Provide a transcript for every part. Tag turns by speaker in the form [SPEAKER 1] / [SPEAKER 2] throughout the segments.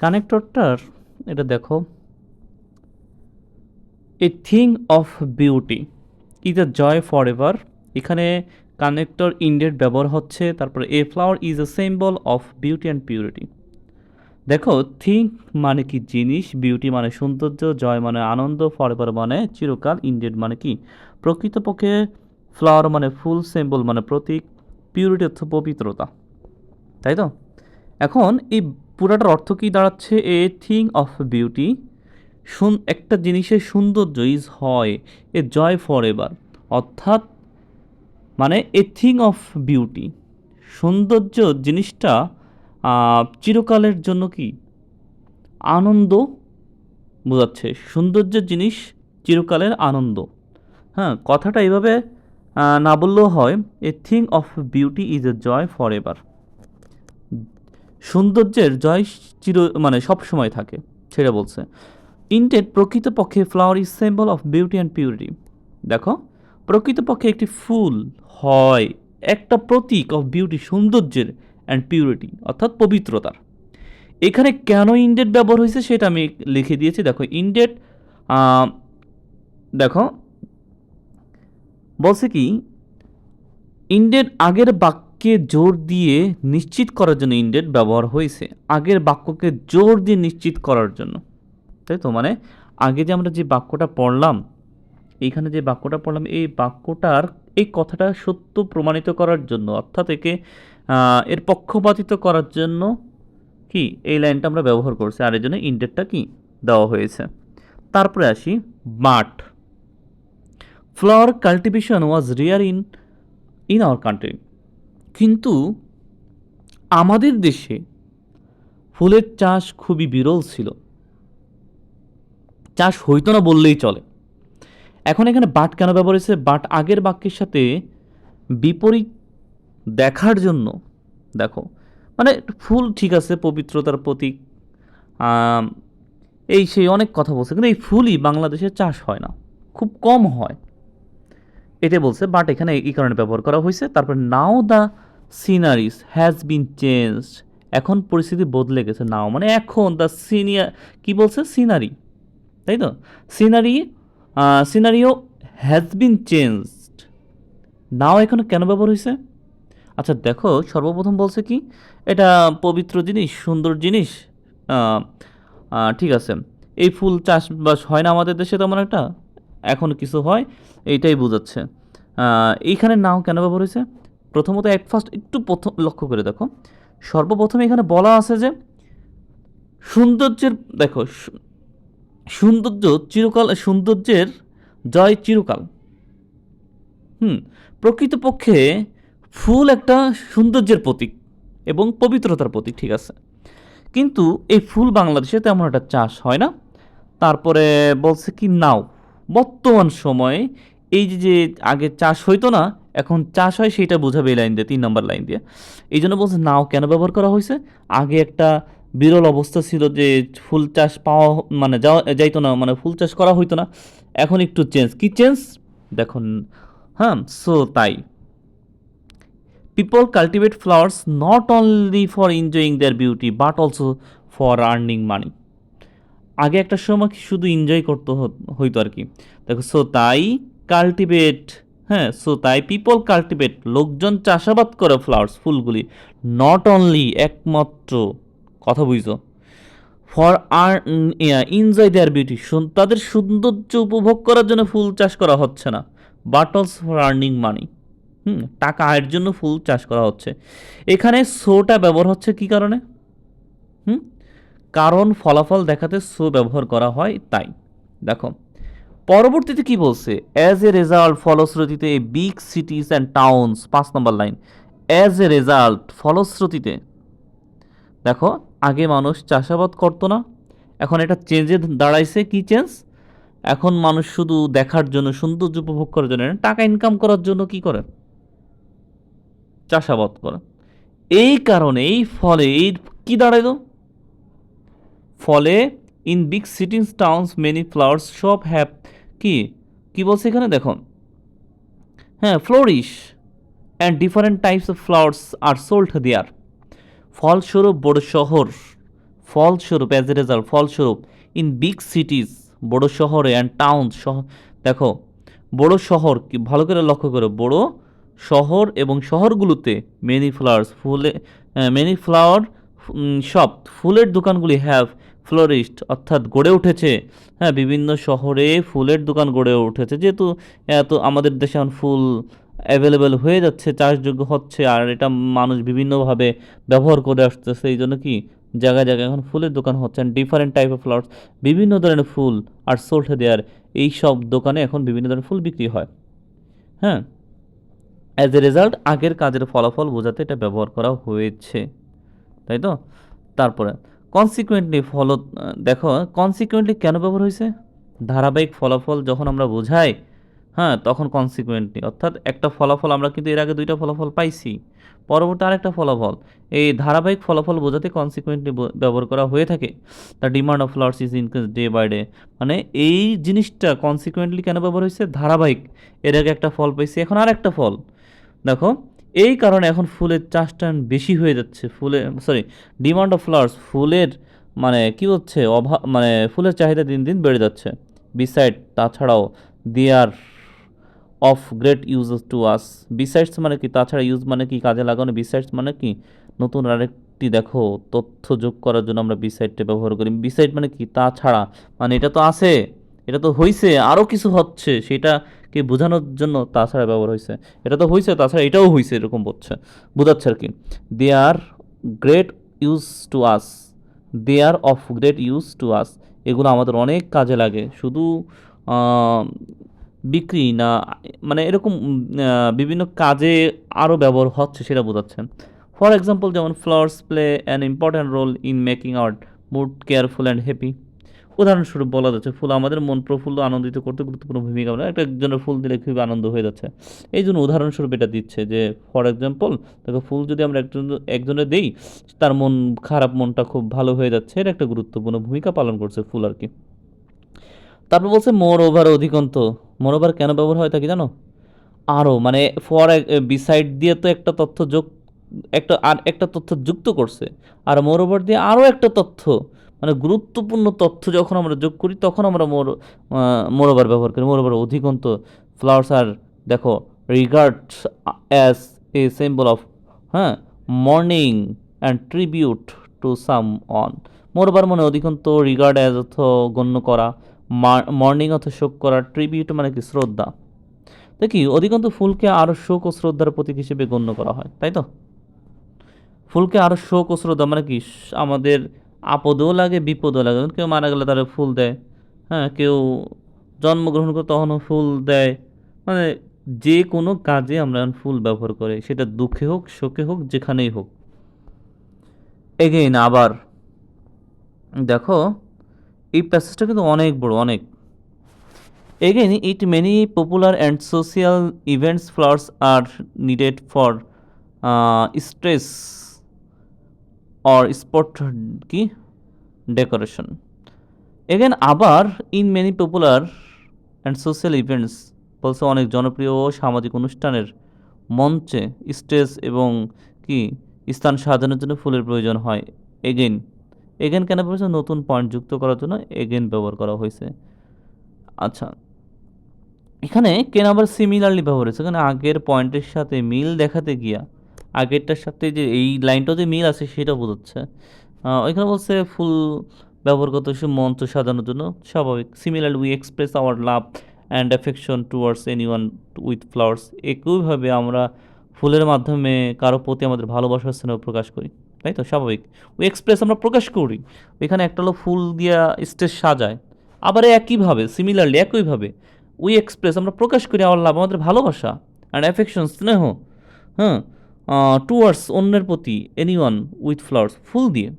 [SPEAKER 1] কানেক্টরটার এটা দেখো, a thing of beauty is a joy for ever. এখানে কানেক্টর ইন্ডেট ব্যবহার হচ্ছে, তারপরে a flower is a symbol of beauty and purity. দেখো, থিঙ্ক মানে কি জিনিস, বিউটি মানে সৌন্দর্য, জয় মানে আনন্দ, ফরএভার মানে চিরকাল, ইন্ডেড মানে কি প্রকৃতপক্ষে, ফ্লাওয়ার মানে ফুল, সিম্বল মানে প্রতীক, পিউরিটি অর্থ পবিত্রতা। তাই তো? এখন এই পুরাটার অর্থ কি দাঁড়াচ্ছে? এ থিং অফ বিউটি, একটা জিনিসের সৌন্দর্য ইজ হয় এ জয় ফর এভার, অর্থাৎ মানে এ থিং অফ বিউটি, সৌন্দর্য জিনিসটা চিরকালের জন্য কি আনন্দ বোঝাচ্ছে। সৌন্দর্যের জিনিস চিরকালের আনন্দ। হ্যাঁ, কথাটা এইভাবে না বললেও হয়, a thing of beauty is a joy for ever. সৌন্দর্যের জয় মানে সব সময় থাকে, সেটা বলছে। ইন্টেড প্রকৃতপক্ষে flower is symbol of beauty and purity. দেখো, প্রকৃতপক্ষে একটি ফুল হয় একটা প্রতীক অফ বিউটি, সৌন্দর্যের, অ্যান্ড পিউরিটি অর্থাৎ পবিত্রতার। এখানে কেন ইন্ডেট ব্যবহার হয়েছে সেটা আমি লিখে দিয়েছি। দেখো ইন্ডেট, দেখো বলছে কি, ইন্ডেট আগের বাক্যে জোর দিয়ে নিশ্চিত করার জন্য ইন্ডেট ব্যবহার হয়েছে, আগের বাক্যকে জোর দিয়ে নিশ্চিত করার জন্য। তাই তো, মানে আগে যে আমরা যে বাক্যটা পড়লাম, এইখানে যে বাক্যটা পড়লাম, এই বাক্যটার এই কথাটা সত্য প্রমাণিত করার জন্য, অর্থাৎ একে এর পক্ষপাতিত করার জন্য কি এই লাইনটা আমরা ব্যবহার করছি, আর এই জন্য ইন্ডেটটা কি দেওয়া হয়েছে। তারপরে আসি but. Flower cultivation was rare in our country. কিন্তু আমাদের দেশে ফুলের চাষ খুবই বিরল ছিল, চাষ হইতো না বললেই চলে। এখন এখানে বাট কেন ব্যবহার হয়েছে? বাট আগের বাক্যের সাথে বিপরীত দেখার জন্য। দেখো, মানে ফুল ঠিক আছে পবিত্রতার প্রতীক, আম, এই সেই অনেক কথা বলছে, কিন্তু এই ফুলই বাংলাদেশে চাষ হয় না, খুব কম হয়, এটা বলছে। বাট এখানে এই কারণে ব্যবহার করা হয়েছে। তারপর নাও দ্য সিনারিস হ্যাজ বিন চেঞ্জড, এখন পরিস্থিতি বদলে গেছে। নাও মানে এখন, দ্য সিনিয়র কি বলছে, সিনারি, তাই তো, scenery, scenario has been changed. Now এখানে কেন ব্যবহার হয়েছে? আচ্ছা দেখো, সর্বপ্রথম বলছে কি, এটা পবিত্র জিনিস, সুন্দর জিনিস, আহ, ঠিক আছে, এই ফুল চাষবাস হয় না আমাদের দেশে তেমন একটা, এখন কিছু হয়, এইটাই বোঝাচ্ছে। এইখানে নাও কেন ব্যবহার হয়েছে? প্রথমত এক ফার্স্ট একটু প্রথম লক্ষ্য করে দেখো, সর্বপ্রথমে এখানে বলা আছে যে সৌন্দর্যের, দেখো সৌন্দর্য চিরকাল, সৌন্দর্যের জয় চিরকাল। হুম, প্রকৃতপক্ষে ফুল একটা সৌন্দর্যের প্রতীক এবং পবিত্রতার প্রতীক, ঠিক আছে, কিন্তু এই ফুল বাংলাদেশে তেমন একটা চাষ হয় না। তারপরে বলছে কি, নাও বর্তমান সময়ে এই যে যে আগে চাষ হইতো না এখন চাষ হয়, সেটা বোঝাবে এই লাইন দিয়ে, 3 নম্বর লাইন দিয়ে। এই জন্য বলছে নাও কেন ব্যবহার করা হয়েছে, আগে একটা বিরল অবস্থা ছিল যে ফুল চাষ পাওয়া মানে যাইতো না, মানে ফুল চাষ করা হইতো না, এখন একটু চেঞ্জ। কি চেঞ্জ দেখুন, হ্যাঁ, সো তাই people cultivate flowers not only for enjoying their beauty but also for earning money. আগে একটা সময় কি শুধু এনজয় করতে হইতো আর কি। দেখো, সো তাই কাল্টিভেট, হ্যাঁ, সো তাই পিপল কাল্টিভেট, লোকজন চাষাবাদ করে ফ্লাওয়ার্স, ফুলগুলি, নট অনলি একমাত্র, কথা বুঝছো, ফর আর এনজয় দেয়ার বিউটি, তাদের সৌন্দর্য উপভোগ করার জন্য ফুল চাষ করা হচ্ছে না, বাট অলসো ফর আর্নিং মানি, টাকা আয়ের জন্য ফুল চাষ করা হচ্ছে। এখানে সোটা ব্যবহার হচ্ছে কি কারণে? হুম, কারণ ফলাফল দেখাতে সো ব্যবহার করা হয়, তাই। দেখো পরবর্তীতে কি বলছে, অ্যাজ এ রেজাল্ট, ফলশ্রুতিতে big সিটিজ and towns, 5 number line, as a result ফলশ্রুতিতে। দেখো, আগে মানুষ চাষাবাদ করতো না, এখন এটা চেঞ্জে দাঁড়াইছে। কি চেঞ্জ? এখন মানুষ শুধু দেখার জন্য, সৌন্দর্য উপভোগ করার জন্য, টাকা ইনকাম করার জন্য কি করে, চাষাবাদ করে। এই কারণে, এই ফলে এই কি দাঁড়াইলো, ফলে in big cities towns many flowers shop have, কি কি বলছে এখানে দেখো, হ্যাঁ, flourish and different types of flowers are sold there. ফলস্বরূপ বড় শহর, ফলস্বরূপ অ্যাজ এ রেজাল্ট ফলস্বরূপ ইন বিগ সিটিজ বড় শহরে অ্যান্ড টাউন দেখো বড় শহর কি ভালো করে লক্ষ্য করো বড় শহর এবং শহরগুলোতে মেনি ফ্লাওয়ার্স ফুলে মেনি ফ্লাওয়ার শপ ফুলের দোকানগুলি হ্যাভ ফ্লোরিস্ট অর্থাৎ গড়ে উঠেছে। হ্যাঁ, বিভিন্ন শহরে ফুলের দোকান গড়ে উঠেছে যেহেতু এত আমাদের দেশে এখন ফুল অ্যাভেলেবেল হয়ে যাচ্ছে, চাষযোগ্য হচ্ছে, আর এটা মানুষ বিভিন্নভাবে ব্যবহার করে আসতেছে, এই জন্য কি জায়গায় জায়গায় এখন ফুলের দোকান হচ্ছে। And different type of flowers বিভিন্ন ধরনের ফুল আর সোল্ড দেয়ার এই সব দোকানে এখন বিভিন্ন ধরনের ফুল বিক্রি হয়। হ্যাঁ, অ্যাজ এ রেজাল্ট আগের কাজের ফলাফল বোঝাতে এটা ব্যবহার করা হয়েছে, তাই তো। তারপরে কনসিকুয়েন্টলি ফলো, দেখো কনসিকুয়েন্টলি কেন ব্যবহার হয়েছে, ধারাবাহিক ফলাফল যখন আমরা বোঝাই, হ্যাঁ, তখন কনসিকুয়েন্টলি অর্থাৎ একটা ফলাফল আমরা কিন্তু এর আগে দুইটা ফলাফল পাইছি, পরবর্তী আরেকটা ফলাফল, এই ধারাবাহিক ফলাফল বোঝাতে কনসিকুয়েন্টলি ব্যবহার করা হয়ে থাকে। The demand of flowers is increase day by day, মানে এই জিনিসটা কনসিকুয়েন্টলি কেন ব্যবহার হয়েছে, ধারাবাহিক, এর আগে একটা ফল পাইছি এখন আর একটা ফল, দেখো এই কারণে এখন ফুলের চাষটা বেশি হয়ে যাচ্ছে, ডিমান্ড অফ ফ্লাওয়ার্স ফুলের মানে কি হচ্ছে অভাব, মানে ফুলের চাহিদা দিন দিন বেড়ে যাচ্ছে। বিসাইড তাছাড়াও they are of great use to us, besides মানে কি তাছাড়া, ইউজ মানে কি কাজে লাগানো, বিসাইডস মানে কি নতুন আরেকটি দেখো তথ্য যোগ করার জন্য আমরা বিসাইডটা ব্যবহার করি। বিসাইড মানে কি তাছাড়া, মানে এটা তো আছে, এটা তো হয়েছে, আরও কিছু হচ্ছে সেটাকে বোঝানোর জন্য তাছাড়া ব্যবহার হয়েছে। এটা তো হয়েছে তাছাড়া এটাও হয়েছে, এরকম বোঝাচ্ছে আর কি। They are great use to us, they are of great use to us, এগুলো আমাদের অনেক কাজে লাগে, শুধু বিক্রি না, মানে এরকম বিভিন্ন কাজে আরও ব্যবহার হচ্ছে সেটা বোঝাচ্ছেন। ফর এক্সাম্পল যেমন flowers play an important role in making our mood careful and happy, উদাহরণস্বরূপ বলা যাচ্ছে ফুল আমাদের মন প্রফুল্ল আনন্দিত করতে গুরুত্বপূর্ণ ভূমিকা পালন, একটা একজনের ফুল দিলে খুবই আনন্দ হয়ে যাচ্ছে, এই জন্য উদাহরণস্বরূপ এটা দিচ্ছে যে ফর এক্সাম্পল দেখো ফুল যদি আমরা একজনের দেই তার মন খারাপ, মনটা খুব ভালো হয়ে যাচ্ছে, এটা একটা গুরুত্বপূর্ণ ভূমিকা পালন করছে ফুল আর কি। তারপর বলছে মোর ওভার অধিকন্ত, মোর ওভার কেন ব্যবহার হয় তা কি জানো, আরও মানে ফর বিসাইড দিয়ে তো একটা তথ্য যোগ, একটা আর একটা তথ্য যুক্ত করছে, আর মোর ওভার দিয়ে আরও একটা তথ্য, মানে গুরুত্বপূর্ণ তথ্য যখন আমরা যোগ করি তখন আমরা মোর ওভার ব্যবহার করি। মোর ওভার অধিকন্ত ফ্লাওয়ার্স আর দেখো regard as a symbol of, হ্যাঁ, mourning and tribute to someone, moreover মানে অধিকন্ত, রিগার্ড অ্যাজ অর্থ গণ্য করা, মর্নিং অর্থ শোক করা, ট্রিবিউট মানে কি শ্রদ্ধা, দেখি অধিকাংশ ফুলকে আরও শোক ও শ্রদ্ধার প্রতীক হিসেবে গণ্য করা হয়, তাই তো। ফুলকে আরও শোক ও শ্রদ্ধা মানে কি আমাদের আপদেও লাগে বিপদেও লাগে, কেউ মারা গেলে তারা ফুল দেয়, হ্যাঁ, কেউ জন্মগ্রহণ করে তখনও ফুল দেয়, মানে যে কোনো কাজে আমরা ফুল ব্যবহার করি, সেটা দুঃখে হোক শোকে হোক যেখানেই হোক। এগেইন আবার দেখো এই প্যাসেজটা কিন্তু অনেক বড়, অনেক। Again, it many popular and social events flowers are needed for stress or sport কি decoration. Again আবার in many popular and social events বলছে অনেক জনপ্রিয় ও সামাজিক অনুষ্ঠানের মঞ্চে স্টেজ এবং কি স্থান সাজানোর জন্য ফুলের প্রয়োজন হয়। এগেন এগেন কেন বলছে, নতুন পয়েন্ট যুক্ত করার জন্য এগেন ব্যবহার করা হয়েছে। আচ্ছা, এখানে কেন আবার সিমিলারলি ব্যবহার হয়েছে, এখানে আগের পয়েন্টের সাথে মিল দেখাতে গিয়া আগেরটার সাথে যে এই লাইনটাও যে মিল আছে সেটা বোঝাচ্ছে। এখানে বলছে ফুল ব্যবহার করতে হচ্ছে মঞ্চ সাজানোর জন্য, স্বাভাবিক। Similarly we express our love and affection towards anyone with flowers, একইভাবে আমরা ফুলের মাধ্যমে কারো প্রতি আমাদের ভালোবাসার স্নেহ প্রকাশ করি, তাই তো স্বাভাবিক। উই এক্সপ্রেস আমরা প্রকাশ করি, এখানে একটা হলো ফুল দিয়া স্টেজ সাজায়, আবার একইভাবে সিমিলারলি একইভাবে উই এক্সপ্রেস আমরা প্রকাশ করি আওয়ার লাভ আমাদের ভালোবাসা, অ্যান্ড অ্যাফেকশন স্নেহ, হ্যাঁ, টুয়ার্ডস অন্যের প্রতি, এনিওয়ান উইথ ফ্লাওয়ার্স ফুল দিয়ে,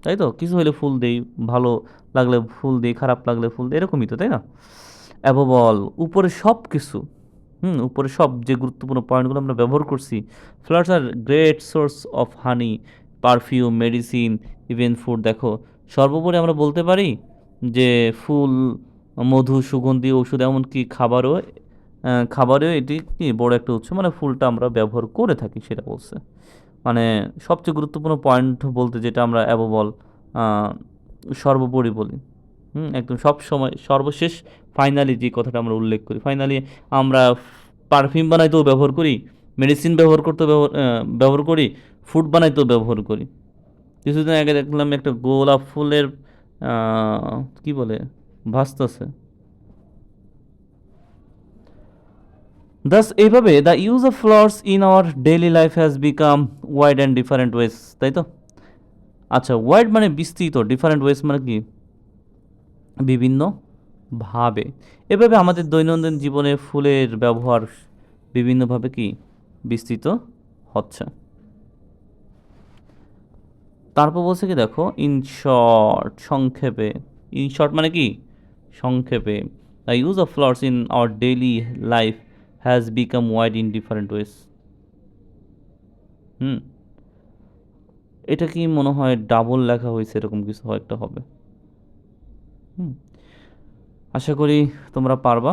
[SPEAKER 1] তাই তো। কিছু হলে ফুল দেই, ভালো লাগলে ফুল দিই, খারাপ লাগলে ফুল দিই, এরকমই তো, তাই না। অ্যাবভ অল উপরে সব কিছু, উপরে সব যে গুরুত্বপূর্ণ পয়েন্টগুলো আমরা ব্যবহার করছি, flowers are great source of honey, perfume, medicine, even food, দেখো সর্বোপরি আমরা বলতে পারি যে ফুল মধু, সুগন্ধি, ওষুধ, এমনকি খাবারেও এটি কি বড় একটা উৎস, মানে ফুলটা আমরা ব্যবহার করে থাকি সেটা বলছে। মানে সবচেয়ে গুরুত্বপূর্ণ পয়েন্ট বলতে যেটা আমরা অ্যাবভ অল আহ, সর্বোপরি বলি, একদম সব সময় সর্বশেষ ফাইনালি যে কথাটা আমরা উল্লেখ করি, ফাইনালি আমরা পারফিউম বানাইতেও ব্যবহার করি, মেডিসিন ব্যবহার করতেও ব্যবহার করি, ফুড বানাইতেও ব্যবহার করি। কিছুদিন আগে দেখলাম একটা গোলাপ ফুলের কি বলে ভাসতেছে। দাস এইভাবে the use of flowers in our daily life has become wide and different ways, তাই তো? আচ্ছা, ওয়াইড মানে বিস্তৃত, ডিফারেন্ট ওয়েজ মানে কি? বিভিন্ন ভাবে। এভাবে আমাদের দৈনন্দিন জীবনে ফুলের ব্যবহার বিভিন্নভাবে কি বিস্তৃত হচ্ছে। তারপর বলছে কি দেখো, ইন শর্ট, সংক্ষেপে। ইন শর্ট মানে কি? সংক্ষেপে। The use of flowers in our daily life has become wide in different ways. হুম, এটা কি মনে হয় ডাবল লেখা হয়েছে, এরকম কিছু একটা হবে। হুম, আশা করি তোমরা পারবা।